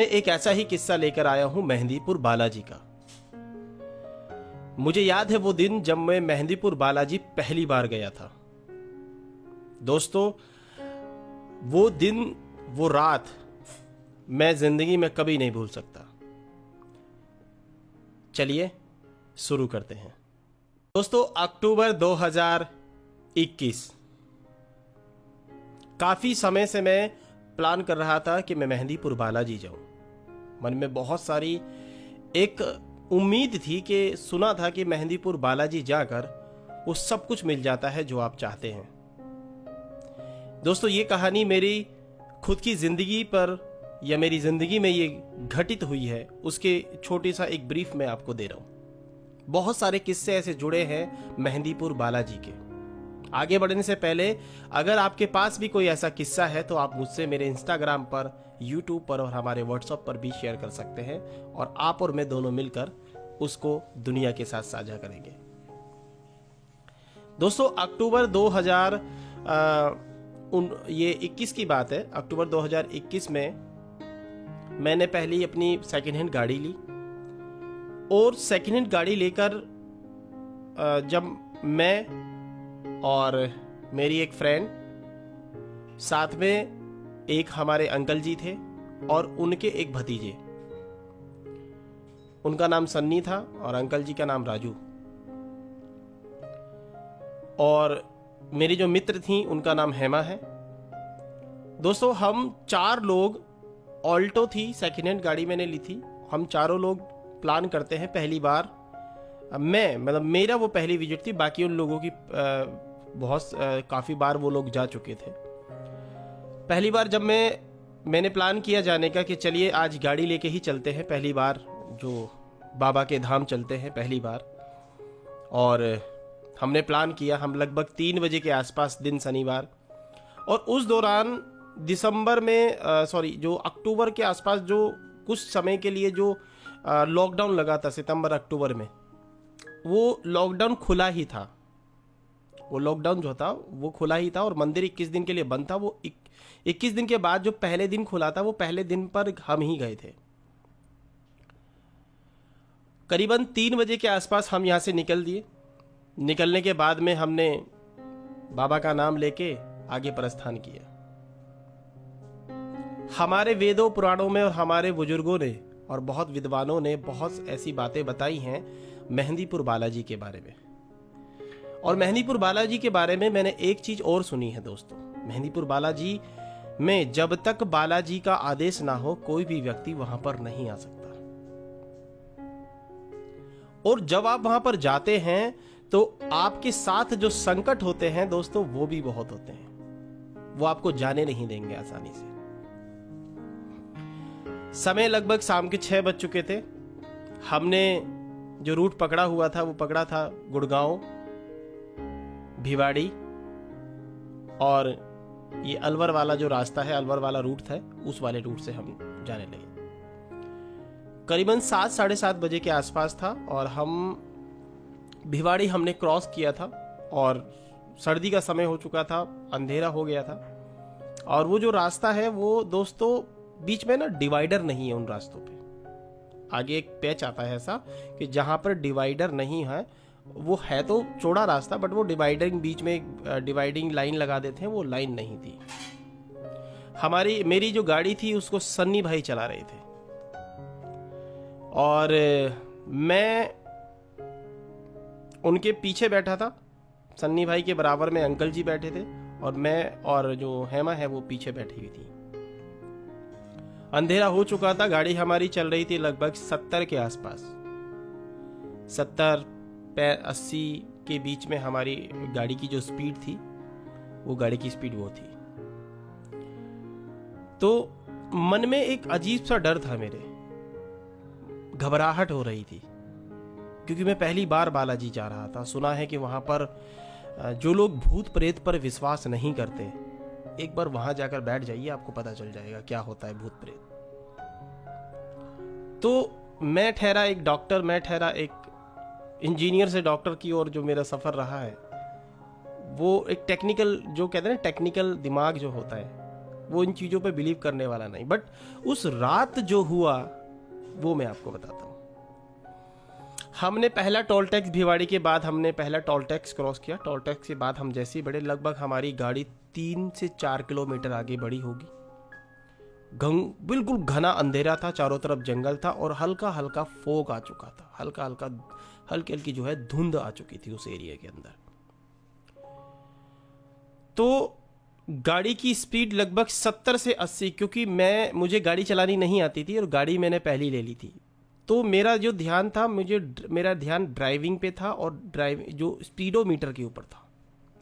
मैं एक ऐसा ही किस्सा लेकर आया हूं मेहंदीपुर बालाजी का। मुझे याद है वो दिन जब मैं मेहंदीपुर बालाजी पहली बार गया था। दोस्तों, वो दिन, वो रात मैं जिंदगी में कभी नहीं भूल सकता। चलिए शुरू करते हैं। दोस्तों, अक्टूबर 2021, काफी समय से मैं प्लान कर रहा था कि मैं मेहंदीपुर बालाजी जाऊं। मन में बहुत सारी एक उम्मीद थी कि सुना था कि मेहंदीपुर बालाजी जाकर वो सब कुछ मिल जाता है जो आप चाहते हैं। दोस्तों, ये कहानी मेरी खुद की जिंदगी पर या मेरी जिंदगी में ये घटित हुई है, उसके छोटी सा एक ब्रीफ मैं आपको दे रहा हूं। बहुत सारे किस्से ऐसे जुड़े हैं मेहंदीपुर बालाजी के। आगे बढ़ने से पहले अगर आपके पास भी कोई ऐसा किस्सा है तो आप मुझसे मेरे इंस्टाग्राम पर, यूट्यूब पर और हमारे व्हाट्सएप पर भी शेयर कर सकते हैं और आप और मैं दोनों मिलकर उसको दुनिया के साथ साझा करेंगे। दोस्तों, अक्टूबर 2021 की बात है। अक्टूबर 2021 में मैंने पहली अपनी सेकेंड हैंड गाड़ी ली और सेकेंड हैंड गाड़ी लेकर जब मैं और मेरी एक फ्रेंड, साथ में एक हमारे अंकल जी थे और उनके एक भतीजे, उनका नाम सन्नी था और अंकल जी का नाम राजू, और मेरी जो मित्र थी उनका नाम हेमा है। दोस्तों, हम 4 लोग, ऑल्टो थी, सेकेंड हैंड गाड़ी मैंने ली थी। हम चारों लोग प्लान करते हैं पहली बार। मेरा वो पहली विजिट थी। बाकी उन लोगों की काफ़ी बार वो लोग जा चुके थे। पहली बार जब मैंने प्लान किया जाने का कि चलिए आज गाड़ी लेके ही चलते हैं, पहली बार जो बाबा के धाम चलते हैं पहली बार। और हमने प्लान किया, हम लगभग 3 बजे के आसपास, दिन शनिवार, और उस दौरान जो अक्टूबर के आसपास जो कुछ समय के लिए जो लॉकडाउन लगा था, सितंबर अक्टूबर में, वो लॉकडाउन खुला ही था। वो लॉकडाउन जो था वो खुला ही था और मंदिर 21 दिन के लिए बंद था। वो 21 दिन के बाद जो पहले दिन खुला था, वो पहले दिन पर हम ही गए थे। करीबन 3 बजे के आसपास हम यहाँ से निकल दिए। निकलने के बाद में हमने बाबा का नाम लेके आगे प्रस्थान किया। हमारे वेदों पुराणों में और हमारे बुजुर्गों ने और बहुत विद्वानों ने बहुत ऐसी बातें बताई हैं मेहंदीपुर बालाजी के बारे में। और मेहंदीपुर बालाजी के बारे में मैंने एक चीज और सुनी है दोस्तों। मेहंदीपुर बालाजी में जब तक बालाजी का आदेश ना हो, कोई भी व्यक्ति वहां पर नहीं आ सकता। और जब आप वहां पर जाते हैं तो आपके साथ जो संकट होते हैं दोस्तों, वो भी बहुत होते हैं। वो आपको जाने नहीं देंगे आसानी से। समय लगभग शाम के 6 बज चुके थे। हमने जो रूट पकड़ा हुआ था वो पकड़ा था गुड़गांव, भिवाड़ी, और ये अलवर वाला जो रास्ता है, अलवर वाला रूट था, उस वाले रूट से हम जाने लगे। करीबन 7, साढ़े 7 बजे के आसपास था और हम भिवाड़ी हमने क्रॉस किया था और सर्दी का समय हो चुका था, अंधेरा हो गया था। और वो जो रास्ता है वो दोस्तों, बीच में ना डिवाइडर नहीं है उन रास्तों पे। आगे एक पैच आता है ऐसा कि जहां पर डिवाइडर नहीं है, वो है तो चौड़ा रास्ता, बट वो डिवाइडिंग, बीच में एक डिवाइडिंग लाइन लगा देते हैं, वो लाइन नहीं थी। मेरी जो गाड़ी थी उसको सन्नी भाई चला रहे थे और मैं उनके पीछे बैठा था। सन्नी भाई के बराबर में अंकल जी बैठे थे और मैं और जो हेमा है वो पीछे बैठी हुई थी। अंधेरा हो चुका था। गाड़ी हमारी चल रही थी लगभग 70 के आसपास, 70-80 के बीच में हमारी गाड़ी की जो स्पीड थी, वो गाड़ी की स्पीड वो थी। तो मन में एक अजीब सा डर था, मेरे घबराहट हो रही थी, क्योंकि मैं पहली बार बालाजी जा रहा था। सुना है कि वहां पर जो लोग भूत प्रेत पर विश्वास नहीं करते, एक बार वहां जाकर बैठ जाइए, आपको पता चल जाएगा क्या होता है भूत प्रेत। तो मैं ठहरा एक डॉक्टर, मैं ठहरा एक इंजीनियर से डॉक्टर की ओर जो मेरा सफर रहा है, वो एक टेक्निकल, जो कहते हैं ना टेक्निकल दिमाग जो होता है, वो इन चीज़ों पे बिलीव करने वाला नहीं, बट उस रात जो हुआ वो मैं आपको बताता हूँ। हमने पहला टोल टैक्स भिवाड़ी के बाद हमने पहला टोल टैक्स क्रॉस किया। टोल टैक्स के बाद हम जैसे ही बढ़े, लगभग हमारी गाड़ी 3 से 4 किलोमीटर आगे बढ़ी होगी। बिल्कुल घना अंधेरा था, चारों तरफ जंगल था और हल्का हल्का फोग आ चुका था, हल्की हल्की जो है धुंध आ चुकी थी उस एरिया के अंदर। तो गाड़ी की स्पीड लगभग 70 से 80, क्योंकि मुझे गाड़ी चलानी नहीं आती थी और गाड़ी मैंने पहली ले ली थी, तो मेरा जो ध्यान था, मेरा ध्यान ड्राइविंग पे था और जो स्पीडोमीटर के ऊपर था।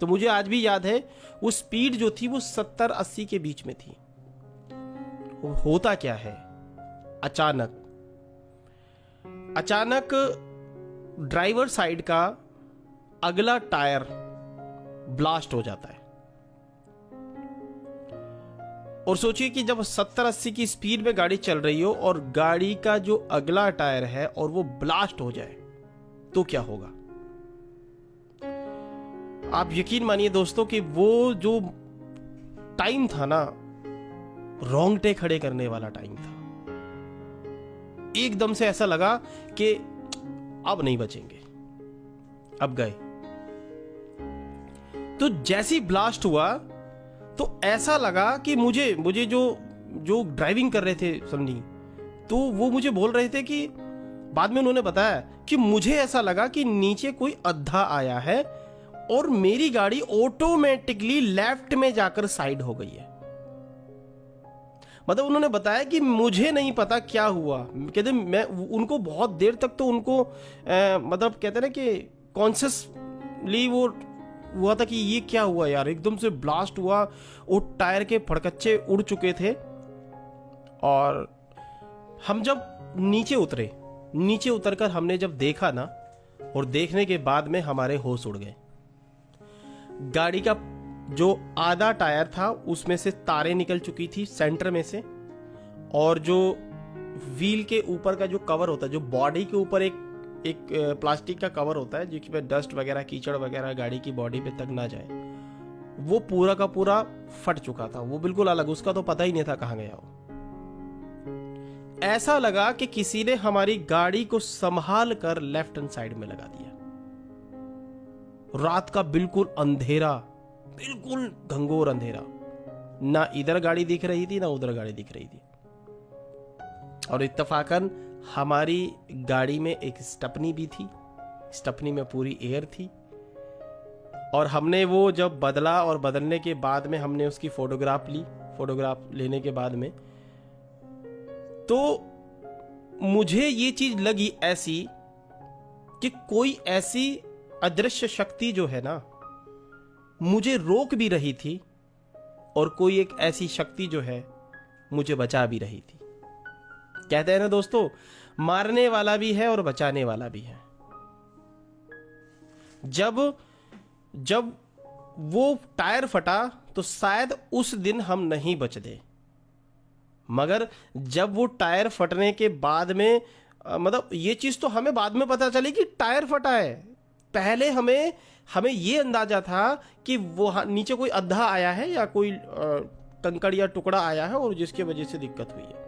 तो मुझे आज भी याद है वो स्पीड जो थी वो 70-80 के बीच में थी। होता क्या है, अचानक ड्राइवर साइड का अगला टायर ब्लास्ट हो जाता है। और सोचिए कि जब 70-80 की स्पीड में गाड़ी चल रही हो और गाड़ी का जो अगला टायर है और वो ब्लास्ट हो जाए तो क्या होगा। आप यकीन मानिए दोस्तों कि वो जो टाइम था ना, रोंगटे खड़े करने वाला टाइम था। एकदम से ऐसा लगा कि अब नहीं बचेंगे, अब गए। तो जैसे ही ब्लास्ट हुआ तो ऐसा लगा कि मुझे जो ड्राइविंग कर रहे थे सन्नी, तो वो मुझे बोल रहे थे कि बाद में उन्होंने बताया कि मुझे ऐसा लगा कि नीचे कोई अद्धा आया है और मेरी गाड़ी ऑटोमेटिकली लेफ्ट में जाकर साइड हो गई है। मतलब उन्होंने बताया कि मुझे नहीं पता क्या हुआ। कहते मैं उनको बहुत देर तक तो उनको मतलब कहते ना कि कॉन्शियसली वो हुआ था कि ये क्या हुआ यार, एकदम से ब्लास्ट हुआ और टायर के फड़कच्चे उड़ चुके थे। और हम जब नीचे उतरकर हमने जब देखा ना, और देखने के बाद में हमारे होश उड़ गए। गाड़ी का जो आधा टायर था उसमें से तारें निकल चुकी थी सेंटर में से, और जो व्हील के ऊपर का जो कवर होता है, जो बॉडी के ऊपर एक प्लास्टिक का कवर होता है जिसमें डस्ट वगैरह कीचड़ वगैरह गाड़ी की बॉडी पे तक ना जाए, वो पूरा का पूरा फट चुका था। वो बिल्कुल अलग, उसका तो पता ही नहीं था कहां गया वो। ऐसा लगा कि किसी ने हमारी गाड़ी को संभाल कर लेफ्ट हैंड साइड में लगा दिया। रात का बिल्कुल अंधेरा, बिल्कुल घंघोर अंधेरा, ना इधर गाड़ी दिख रही थी ना उधर गाड़ी दिख रही थी। और इत्तफाकन हमारी गाड़ी में एक स्टेपनी भी थी, स्टेपनी में पूरी एयर थी। और हमने वो जब बदला और बदलने के बाद में हमने उसकी फोटोग्राफ ली। फोटोग्राफ लेने के बाद में तो मुझे ये चीज लगी ऐसी कि कोई ऐसी अदृश्य शक्ति जो है ना मुझे रोक भी रही थी, और कोई एक ऐसी शक्ति जो है मुझे बचा भी रही थी। कहते हैं ना दोस्तों, मारने वाला भी है और बचाने वाला भी है। जब वो टायर फटा तो शायद उस दिन हम नहीं बचते, मगर जब वो टायर फटने के बाद में मतलब ये चीज तो हमें बाद में पता चली कि टायर फटा है। पहले हमें ये अंदाजा था कि वो नीचे कोई अद्धा आया है या कोई कंकड़ या टुकड़ा आया है और जिसकी वजह से दिक्कत हुई है।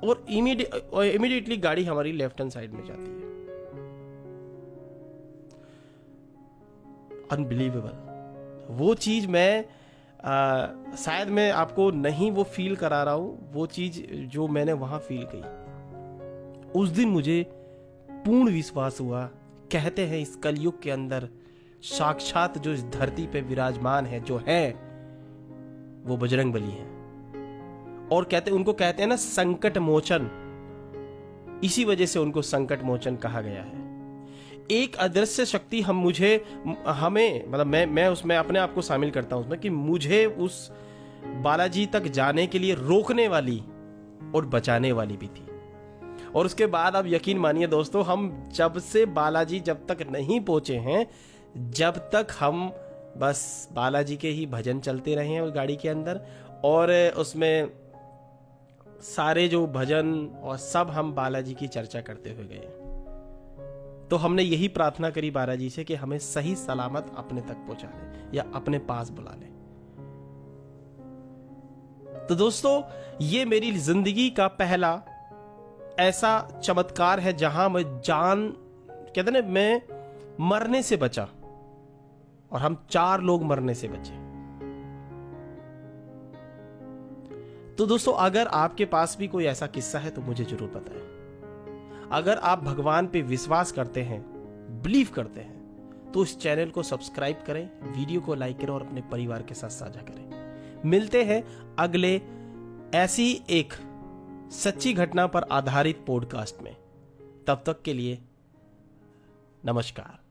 और इमीडिएटली गाड़ी हमारी लेफ्ट हैंड साइड में जाती है। अनबिलीवेबल। वो चीज मैं शायद मैं आपको नहीं वो फील करा रहा हूं, वो चीज जो मैंने वहां फील की। उस दिन मुझे पूर्ण विश्वास हुआ, कहते हैं इस कलयुग के अंदर साक्षात जो इस धरती पे विराजमान है, जो है वो बजरंगबली है। और उनको कहते हैं ना संकट मोचन, इसी वजह से उनको संकट मोचन कहा गया है। एक अदृश्य शक्ति हमें मतलब मैं उसमें अपने आप को शामिल करता हूं उसमें, कि मुझे उस बालाजी तक जाने के लिए रोकने वाली और बचाने वाली भी थी। और उसके बाद आप यकीन मानिए दोस्तों, हम जब से बालाजी जब तक नहीं पहुंचे हैं, जब तक हम बस बालाजी के ही भजन चलते रहे हैं उस गाड़ी के अंदर, और उसमें सारे जो भजन और सब हम बालाजी की चर्चा करते हुए गए। तो हमने यही प्रार्थना करी बालाजी से कि हमें सही सलामत अपने तक पहुंचा ले या अपने पास बुला ले। तो दोस्तों, ये मेरी जिंदगी का पहला ऐसा चमत्कार है जहां मैं कहते ना, मैं मरने से बचा और हम 4 लोग मरने से बचे। तो दोस्तों, अगर आपके पास भी कोई ऐसा किस्सा है तो मुझे जरूर बताएं। अगर आप भगवान पे विश्वास करते हैं, बिलीव करते हैं, तो इस चैनल को सब्सक्राइब करें, वीडियो को लाइक करें और अपने परिवार के साथ साझा करें। मिलते हैं अगले ऐसी एक सच्ची घटना पर आधारित पॉडकास्ट में। तब तक के लिए नमस्कार।